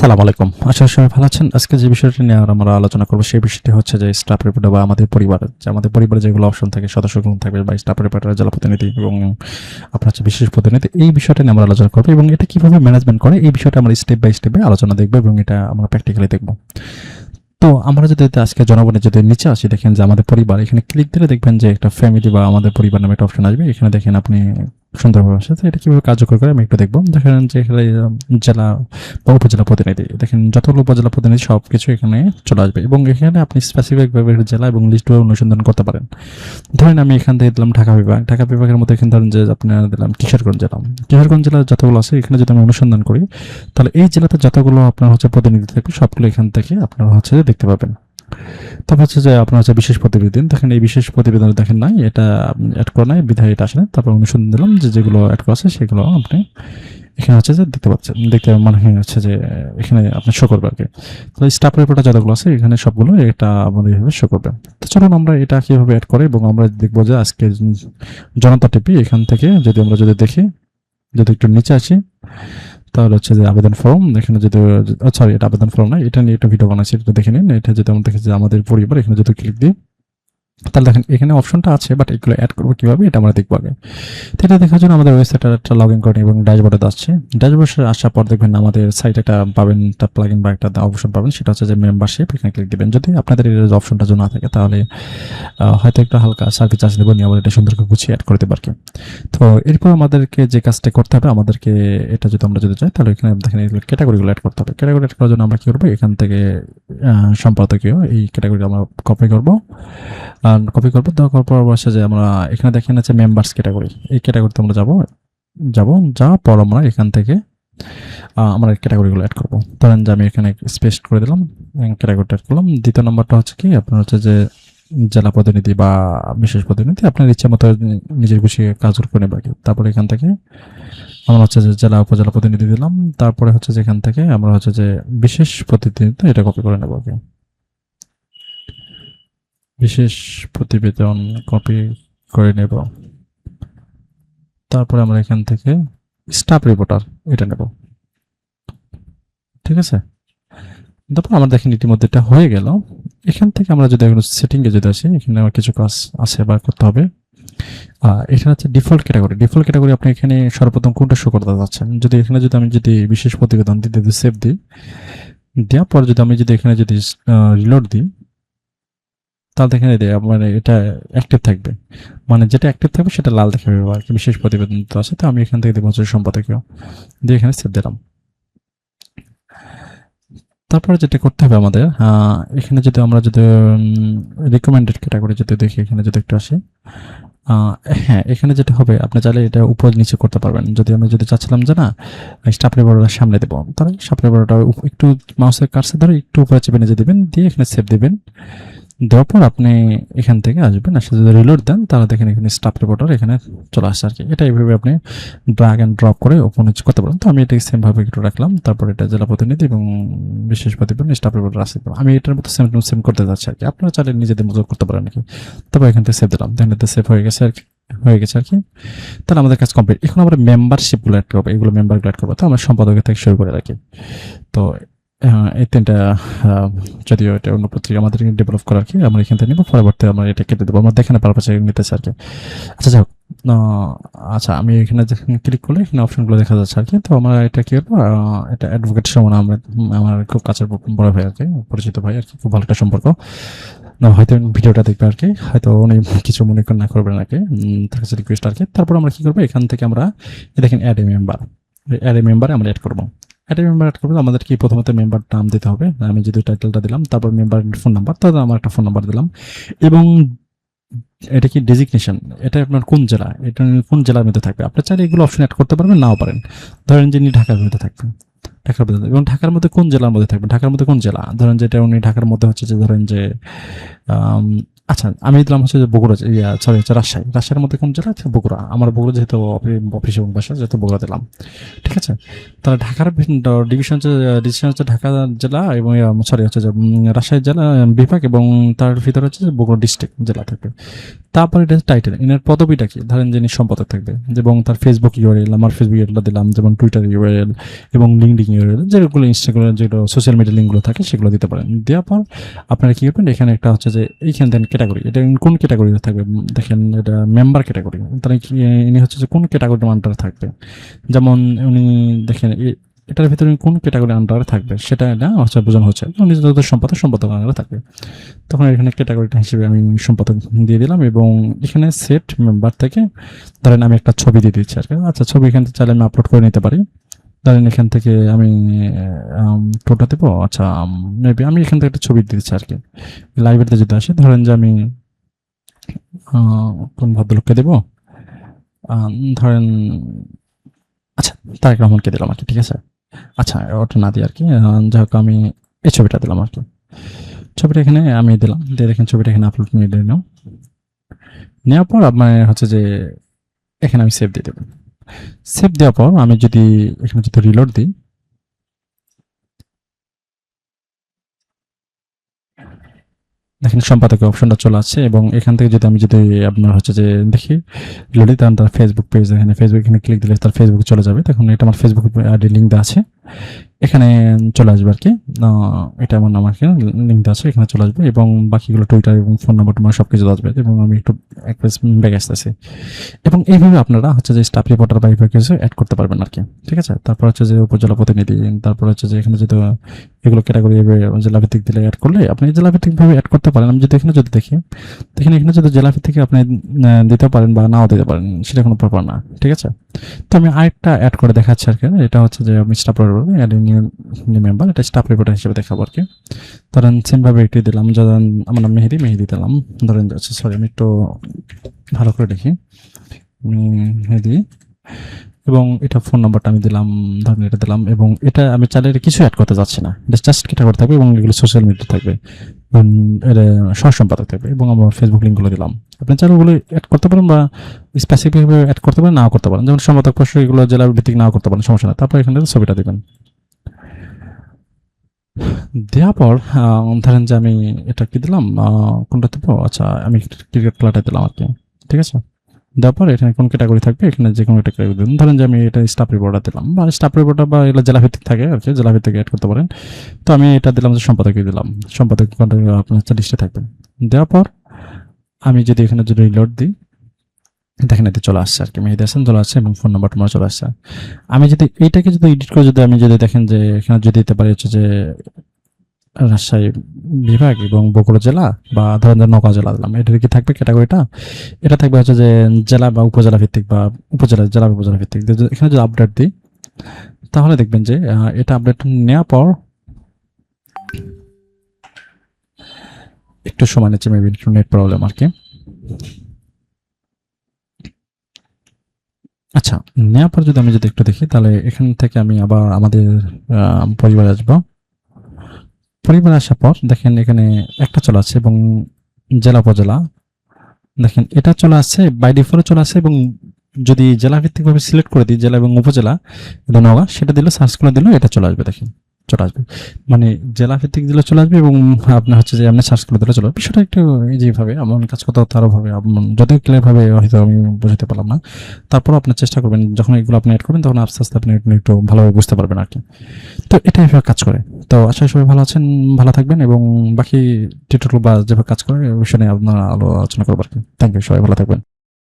আসসালামু আলাইকুম। আশা করি সবাই ভালো আছেন। আজকে যে বিষয়টি নিয়ে আমরা আলোচনা করব সেই বিষয়টি হচ্ছে যে স্টাফ রিপোর্টার বা আমাদের পরিবারে যেগুলো অপশন থাকে সদস্যগুলো থাকবে বা স্টাফ রিপোর্টার জেলা প্রতিনিধি এবং আপনার হচ্ছে বিশেষ প্রতিনিধি এই বিষয়টা নিয়ে আমরা আলোচনা করব এবং এটা কিভাবে ম্যানেজমেন্ট করে এই বিষয়টা আমরা স্টেপ বাই স্টেপে আলোচনা দেখব এবং এটা আমরা প্র্যাকটিক্যালি দেখব। তো আমরা যদি আজকে জনগণের যদি নিচে আসি দেখেন যে আমাদের পরিবার এখানে ক্লিক দিলে দেখবেন যে একটা ফ্যামিলি বা আমাদের পরিবার নামে একটা অপশন আসবে। এখানে দেখেন আপনি সুন্দরভাবে আসে তো এটা কিভাবে কার্যকর করে আমি একটু দেখবো। দেখেন যে এখানে জেলা বা উপজেলা প্রতিনিধি দেখেন যতগুলো উপজেলা প্রতিনিধি সবকিছু এখানে চলে আসবে এবং এখানে আপনি স্পেসিফিক ভাবে জেলা এবং লিস্ট অনুসন্ধান করতে পারেন। ধরেন আমি এখান থেকে দিলাম ঢাকা বিভাগের মধ্যে এখানে ধরেন যে আপনার দিলাম কিশোরগঞ্জ জেলা যতগুলো আছে এখানে যদি আমি অনুসন্ধান করি তাহলে এই জেলাতে যতগুলো আপনার হচ্ছে প্রতিনিধি থাকবে সবগুলো এখান থেকে আপনারা হচ্ছে দেখতে পাবেন। তারপর হচ্ছে যে আপনার হচ্ছে বিশেষ প্রতিবেদন দেখেন এই বিশেষ প্রতিবেদন দেখেন নাই এটা অ্যাড করা নাই বিধায় এটা আসে না। তারপর অনুসন্ধান দিলাম যে যেগুলো অ্যাড করা আছে সেগুলো আপনি এখানে হচ্ছে যে দেখতে পাচ্ছেন দেখতে মানে হচ্ছে যে এখানে আপনার শো করবে আর কি। তো স্টাফ রিপোর্টার যতগুলো আছে এখানে সবগুলো এটা আমাদের এইভাবে শো করবে। তো চলুন আমরা এটা কিভাবে অ্যাড করি এবং আমরা দেখবো যে আজকে জনতা টিভি এখান থেকে যদি দেখি যদি একটু নিচে আসি তাহলে হচ্ছে যে আবেদন ফর্ম এখানে যদি সরি এটা আবেদন ফর্ম না এটা নিয়ে একটা ভিডিও বানাচ্ছি এটা দেখে নিন। এটা যদি আমরা দেখি যে আমাদের পরিবার এখানে যদি ক্লিক দিই তাহলে দেখেন এখানে অপশনটা আছে বাট এগুলো অ্যাড করবো কিভাবে এটা আমরা দেখবো আগে। তো এটা দেখার জন্য আমাদের ওয়েবসাইটে একটা লগ ইন করেন এবং ড্যাশবোর্ডে আসছে। ড্যাশবোর্ডে আসার পর দেখবেন আমাদের সাইটে একটা পাবেন একটা প্লাগ ইন বা একটা অপশন পাবেন সেটা হচ্ছে যে মেম্বারশিপ এখানে ক্লিক দিবেন। যদি আপনাদের এই অপশনটা যদি না থাকে তাহলে হয়তো একটা হালকা সার্ভিস চার্জ দেবো নিয়ে আবার এটা সুন্দর করে গুছিয়ে অ্যাড করে দেবো আর কি। তো এরপর আমাদেরকে যে কাজটা করতে হবে আমাদেরকে এটা আমরা যদি চাই তাহলে এখানে দেখেন ক্যাটাগরিগুলো অ্যাড করতে হবে। ক্যাটাগরি অ্যাড করার জন্য আমরা কি করবো এখান থেকে সম্পাদকীয় এই ক্যাটাগরি আমরা কপি করবো দেওয়ার পর বসে যে আমরা এখানে দেখেন আছে মেম্বার্স ক্যাটাগরি এই ক্যাটাগরিতে আমরা যাওয়ার পর আমরা এখান থেকে আমরা ক্যাটাগরিগুলো অ্যাড করবো। ধরেন যে আমি এখানে স্পেস করে দিলাম ক্যাটাগরিটা অ্যাড করলাম। দ্বিতীয় নম্বরটা হচ্ছে কি আপনার হচ্ছে যে জেলা প্রতিনিধি বা বিশেষ প্রতিনিধি আপনার ইচ্ছা মতো নিজের গুছিয়ে কাজগুলো করে নেবে। তারপরে এখান থেকে আমরা হচ্ছে যে জেলা উপজেলা প্রতিনিধি দিলাম। তারপরে হচ্ছে যে এখান থেকে আমরা হচ্ছে যে বিশেষ প্রতিনিধিত্ব এটা কপি করে নেবো। বিশেষ প্রতিবেদন কপি করে নেব। তারপরে আমরা এখান থেকে স্টাফ রিপোর্টার এটা নেব। ঠিক আছে, তারপর আমরা দেখেন ইতিমধ্যে এটা হয়ে গেল। এখান থেকে আমরা যদি এখন সেটিংয়ে যদি আসি এখানে আমার কিছু কাজ আছে বা করতে হবে। এখানে হচ্ছে ডিফল্ট ক্যাটাগরি আপনি এখানে সর্বপ্রথম কোনটা শো করতে যাচ্ছেন। যদি এখানে আমি বিশেষ প্রতিবেদন দিতে সেভ দিই দেওয়ার পর আমি এখানে রিলোড দিই তাহলে দেখেন মানে এটা অ্যাক্টিভ থাকবে, মানে যেটা অ্যাক্টিভ থাকবে সেটা লাল দেখাবে আর কি। বিশেষ প্রতিবেদন তো আছে তো আমি এখান থেকে দেবো হচ্ছে সম্পাদকীয় দিয়ে এখানে সেভ দিলাম। তারপরে যেটা করতে হবে আমাদের এখানে আমরা রিকমেন্ডেড ক্যাটাগরি দেখি এখানে একটু আসি। হ্যাঁ এখানে যেটা হবে আপনি চাইলে এটা উপর নিচে করতে পারবেন। আমি চাচ্ছিলাম যে না স্টাফ রিপোর্টার সামনে দেবো তাহলে স্টাফ রিপোর্টার একটু মাউসের কার্সর ধরে একটু উপরে চেপে নিয়ে দিবেন দিয়ে এখানে সেভ দিবেন। দেওয়ার পর আপনি এখান থেকে আসবেন আসলে যদি রিলোড দেন তাহলে দেখেন এখানে স্টাফ রিপোর্টার এখানে চলে আসছে আর কি। এটা এইভাবে আপনি ড্র্যাগ অ্যান্ড ড্রপ করে ওপেন করতে পারেন। তো আমি এটাকে সেমভাবে একটু রাখলাম। তারপর এটা জেলা প্রতিনিধি এবং বিশেষ প্রতিবেদন স্টাফ রিপোর্টার আসতে পারেন। আমি এটার মতো সেম করতে যাচ্ছি আর কি। আপনারা চাইলে নিজেদের মতো করতে পারেন আর কি। তারপর এখান থেকে সেভ দিলাম দেখেন এটা সেভ হয়ে গেছে আর কি তাহলে আমাদের কাজ কমপ্লিট। এখন আমরা মেম্বারশিপগুলো অ্যাড করবো, এগুলো মেম্বারগুলো অ্যাড করবো। তো আমরা সম্পাদকের থেকে শুরু করে রাখি। তো এই তিনটা যদিও এটা অন্য পত্রিকা আমাদের ডেভেলপ করার কি আমরা এখান থেকে নিব পরবর্তী আমরা এটা কেটে দেবো আমরা দেখেন পারপাসে নিতেছি আর কি। আচ্ছা যাই হোক আচ্ছা আমি এখানে যখন ক্লিক করলে এখানে অপশনগুলো দেখা যাচ্ছে আর কি। তো আমরা এটা কি করবো এটা অ্যাডভোকেট সমান আমার খুব কাছের বড় ভাই আর কি, পরিচিত ভাই আর কি, খুব ভালো একটা সম্পর্ক। হয়তো ভিডিওটা দেখবে আর কি, হয়তো উনি কিছু মনে না করবেন আর কি, তার কাছে রিকোয়েস্ট আর কি। তারপর আমরা কি করবো এখান থেকে আমরা দেখেন অ্যাড এ মেম্বারে আমরা অ্যাড করবো। একটা মেম্বার অ্যাড করবো আমাদের কি প্রথমত মেম্বার নাম দিতে হবে। আমি যদি টাইটেলটা দিলাম তারপর মেম্বার ফোন নাম্বার তাহলে আমার একটা ফোন নাম্বার দিলাম এবং এটা কি ডেজিগনেশন এটা আপনার কোন জেলা, এটা কোন জেলার মধ্যে থাকবে। আপনি চাইলে এগুলো অপশন অ্যাড করতে পারবেন নাও পারেন। ধরেন যে ঢাকার মধ্যে থাকবেন এবং ঢাকার মধ্যে কোন জেলার মধ্যে থাকবেন, ঢাকার মধ্যে কোন জেলা। ধরেন যেটা উনি ঢাকার মধ্যে হচ্ছে যে ধরেন যে আচ্ছা, আমি দিলাম হচ্ছে যে বগুড়া, সরি হচ্ছে রাজশাহী। রাজশাহীর মধ্যে কোন জেলা? হচ্ছে বগুড়া। আমার বগুড়া যেহেতু অফিস এবং বাসা, যেহেতু বগুড়া দিলাম। ঠিক আছে? তাহলে ঢাকার ডিভিশন হচ্ছে, ডিভিশন হচ্ছে ঢাকা জেলা এবং সরি হচ্ছে যে রাজশাহী জেলা বিভাগ, এবং তার ভিতরে হচ্ছে যে বগুড়া ডিস্ট্রিক্ট জেলা থাকবে। তারপর এটা টাইটেল, এর পদবিটা কি? ধরেন যিনি সম্পাদক থাকবে, এবং তার ফেসবুক ইউআরএল, আমার ফেসবুক ইউআরএলটা দিলাম, যেমন টুইটার ইউআরএল এবং লিঙ্কডিন ইউআরএল, যেগুলো ইনস্টাগ্রাম, যেগুলো সোশ্যাল মিডিয়া লিঙ্কগুলো থাকে সেগুলো দিতে পারেন। দেওয়ার পর আপনারা কি করবেন, এখানে একটা হচ্ছে যে এইখানে দেন ক্যাটাগরি, এটা কোন ক্যাটাগরিতে থাকবে দেখেন, এটা মেম্বার ক্যাটাগরি। তাহলে ইনি হচ্ছে যে কোন ক্যাটাগরির আন্ডারে থাকবে, যেমন উনি দেখেন এটার ভিতরে কোন ক্যাটাগরি আন্ডারে থাকবে সেটা এটা হচ্ছে বোঝানো হচ্ছে। উনি যত সম্পাদক আন্ডারে থাকবে, তখন এখানে ক্যাটাগরিটা হিসেবে আমি সম্পাদক দিয়ে দিলাম, এবং এখানে সেট মেম্বার থেকে ধরেন আমি একটা ছবি দিয়ে দিচ্ছি আর কি। আচ্ছা, ছবি এখান থেকে চাইলে আমি আপলোড করে নিতে পারি। ধরেন এখান থেকে আমি টোটা দেবো। আচ্ছা, মেবি আমি এখান থেকে একটা ছবি দিয়ে দিচ্ছি আর কি। লাইব্রেরিতে যদি আসে, ধরেন যে আমি কোন ভদ্রলোককে দেবো, ধরেন আচ্ছা তারেক রহমানকে দিলাম আর কি। ঠিক আছে? আচ্ছা, ওটা না দিই আর কি, যাই হোক আমি এই ছবিটা দিলাম আর কি। ছবিটা এখানে আমি দিলাম, দিয়ে দেখেন ছবিটা এখানে আপলোড নিয়ে নিলাম। নেওয়ার পর আপনার হচ্ছে যে এখানে আমি সেভ দিয়ে দেবো। সেভ দেওয়ার পর আমি যদি এখানে যদি রিলোড দিই, দেখেন সম্পাদকের অপশনটা চলে আসছে, এবং এখান থেকে যদি আমি যদি আপনার হচ্ছে যে দেখি রিলোডি, তখন তার ফেসবুক পেজ, এখানে ফেসবুক এখানে ক্লিক দিলে তার ফেসবুক চলে যাবে। তখন এটা আমার ফেসবুক আইডি লিঙ্ক দেওয়া আছে, এখানে চলে আসবে আর কি। এটা আমার নাম আর কি, লিঙ্ক আছে, এখানে চলে আসবে, এবং বাকিগুলো টুইটার এবং ফোন নাম্বার টুম্বার সব কিছু আসবে। এবং আমি একটু এক পেজ ব্যাগ আসতেছি, এবং এইভাবে আপনারা হচ্ছে যে স্টাফ রিপোর্টার বা এইভাবে কিছু অ্যাড করতে পারবেন আর কি। ঠিক আছে? তারপর হচ্ছে যে উপজেলা প্রতিনিধি, তারপর হচ্ছে যে এখানে যদি এগুলো ক্যাটাগরি জেলাভিত্তিক দিলে অ্যাড করলে আপনি জেলাভিত্তিকভাবে অ্যাড করতে পারেন। আমি যদি এখানে যদি দেখি, দেখেন এখানে যদি জেলাভিত্তিক আপনি দিতে পারেন বা নাও দিতে পারেন, সেটা কোনো ব্যাপার না। ঠিক আছে? তো আমি আরেকটা অ্যাড করে দেখাচ্ছি আর কি। এটা হচ্ছে যে আমি staff reporter add new member, এটা স্টাফ রিপোর্টার হিসেবে দেখাবো আর কি। ধরেন সেমভাবে একটি দিলাম, ধরেন আমার নাম মেহেদি দিলাম। ধরেন সরি আমি একটু ভালো করে দেখি, মেহেদি, এবং এটা ফোন নাম্বারটা আমি দিলাম, ধরেন এটা দিলাম, এবং এটা আমি চাইলে কিছু অ্যাড করতে যাচ্ছি না, এটা জাস্ট ক্যাটাগরি থাকবে, এবং এগুলো সোশ্যাল মিডিয়া থাকবে, এটা সহ সম্পাদক থাকবে, এবং আমার ফেসবুক লিঙ্কগুলো দিলাম। আপনি চাইলে ওগুলো অ্যাড করতে পারেন বা স্পেসিফিকভাবে অ্যাড করতে পারেন, নাও করতে পারেন, যেমন সম্পাদক পোস্ট এগুলো জেলা ভিত্তিক নাও করতে পারেন, সমস্যা না। তারপর এখানে ছবিটা দিবেন। দেওয়ার পর ধরেন যে আমি এটা কি দিলাম, কোনটা দেবো, আচ্ছা আমি ক্রিকেট খেলাটা দিলাম আর কি। ঠিক আছে? দেওয়ার পর এখানে কোন ক্যাটাগরি থাকবে, এখানে যে কোনো একটা ক্যাটাগরি দিন। ধরেন যে আমি এটা স্টাফ রিপোর্টার দিলাম, বা স্টাফ রিপোর্টার বা এগুলো জেলাভিত্তিক থাকে আর কি, জেলাভিত্তিক অ্যাড করতে পারেন। তো আমি এটা দিলাম যে সম্পাদকই দিলাম, সম্পাদক আপনার হচ্ছে লিস্টে থাকবে। দেওয়ার পর আমি যদি এখানে যদি রিলোড দিই, দেখেন এতে চলে আসছে আর কি, মেহেদি হাসান চলে আসছে, এবং ফোন নাম্বার তোমার চলে আসছে। আমি যদি এইটাকে যদি এডিট করে যদি আমি যদি দেখেন যে এখানে যদি দিতে পারি হচ্ছে যে রাজশাহী বিভাগ এবং বগুড়া জেলা, বা ধরেন যে নওগাঁ জেলা দিলাম, এটার কি থাকবে ক্যাটাগরিটা? এটা থাকবে হচ্ছে যে জেলা বা উপজেলা ভিত্তিক, বা উপজেলা জেলা বা উপজেলা ভিত্তিক। এখানে যদি আপডেট দিই, তাহলে দেখবেন যে এটা আপডেট নেওয়ার পর একটু সময় নিচ্ছে, মেবি একটু নেট প্রবলেম আর কি। আচ্ছা, নেওয়ার পর যদি আমি যদি একটু দেখি, তাহলে এখান থেকে আমি আবার আমাদের পরিবারে আসবো। পরিবার আসার পর দেখেন এখানে একটা চলে আসছে, এবং জেলা উপজেলা দেখেন এটা চলে আসছে, বাই ডিফল্ট চলে আসছে। এবং যদি জেলা ভিত্তিক ভাবে সিলেক্ট করে দিই, জেলা এবং উপজেলা নওগাঁ, সেটা দিলে সার্চ করে দিলেও এটা চলে আসবে। দেখেন চলে আসবে, মানে জেলা ভিত্তিক দিলে চলে আসবে, এবং আপনার হচ্ছে যে আপনি সার্চ করে দিলে চলে আসবে। বিষয়টা একটু ইজিভাবে এমন কাজ করতে হতো আরো ভাবে, যদিও ক্লিয়ার ভাবে হয়তো আমি বুঝতে পারলাম না। তারপর আপনার চেষ্টা করবেন, যখন এগুলো আপনি অ্যাড করবেন তখন আস্তে আস্তে আপনি একটু ভালোভাবে বুঝতে পারবেন আর কি। তো এটা এভাবে কাজ করে। তো আশা করি সবাই ভালো আছেন, ভালো থাকবেন, এবং বাকি টিউটোরিয়াল বা যেভাবে কাজ করে ওই বিষয়ে নিয়ে আপনারা আলোচনা করবো আর কি। থ্যাংক ইউ, সবাই ভালো থাকবেন।